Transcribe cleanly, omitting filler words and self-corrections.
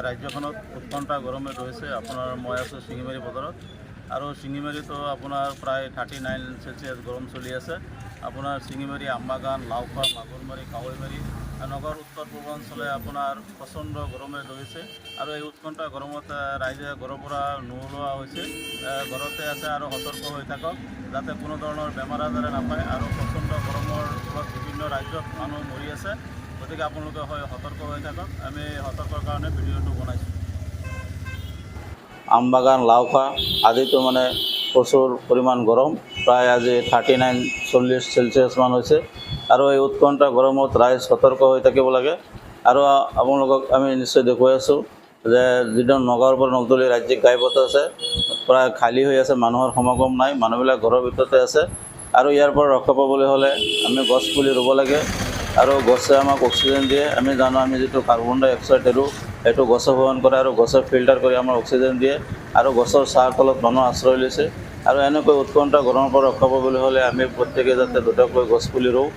ৰাজ্যখনত উৎকণ্ঠা গৰমে ৰৈছে। আপোনাৰ মই আছোঁ শিঙিমাৰী বজাৰত আৰু শিঙিমাৰীতো আপোনাৰ প্ৰায় 39 চেলচিয়াছ গৰম চলি আছে। আপোনাৰ শিঙিমাৰী, আমবাগান, লাওখোৱা, মাগুৰমাৰী, কাৱৈমাৰী নগৰ উত্তৰ পূৰ্বাঞ্চলে আপোনাৰ প্ৰচণ্ড গৰমে ধৰিছে আৰু এই উৎকণ্ঠা গৰমত ৰাইজে ঘৰৰ পৰা নোলোৱা হৈছে, ঘৰতে আছে আৰু সতৰ্ক হৈ থাকক যাতে কোনো ধৰণৰ বেমাৰ আজাৰে নাপায়। আৰু প্ৰচণ্ড গৰমৰ ফলত বিভিন্ন ৰাজ্যত মানুহ মৰি আছে, গতিকে আপোনালোকে সতৰ্ক হৈ থাকক। আমি সতৰ্কৰ কাৰণে ভিডিঅ'টো বনাইছোঁ। আমবাগান, লাওখোৱা আদিতো মানে প্ৰচুৰ পৰিমাণ গৰম, প্ৰায় আজি 39-40 চেলচিয়াছ মান হৈছে আৰু এই উৎকণ্ঠা গৰমত ৰাইজ সতৰ্ক হৈ থাকিব লাগে। আৰু আপোনালোকক আমি নিশ্চয় দেখুৱাই আছোঁ যে যিটো নগাঁৱৰ পৰা নগদলি ৰাজ্যিক ঘাইপথ আছে, প্ৰায় খালী হৈ আছে, মানুহৰ সমাগম নাই, মানুহবিলাক ঘৰৰ ভিতৰতে আছে। আৰু ইয়াৰ পৰা ৰক্ষা পাবলৈ হ'লে আমি গছ পুলি ৰুব লাগে আৰু গছে আমাক অক্সিজেন দিয়ে। আমি জানো আমি যিটো কাৰ্বন ডাই অক্সাইড এৰোঁ সেইটো গছে গ্ৰহণ কৰে আৰু গছে ফিল্টাৰ কৰি আমাৰ অক্সিজেন দিয়ে আৰু গছৰ ছাঁৰ তলত মানুহ আশ্ৰয় লৈছে। আৰু এনেকৈ উৎকণ্ঠা গৰমৰ পৰা ৰক্ষা পাবলৈ হ'লে আমি প্ৰত্যেকে যাতে দুটাকৈ গছ পুলি ৰুওঁ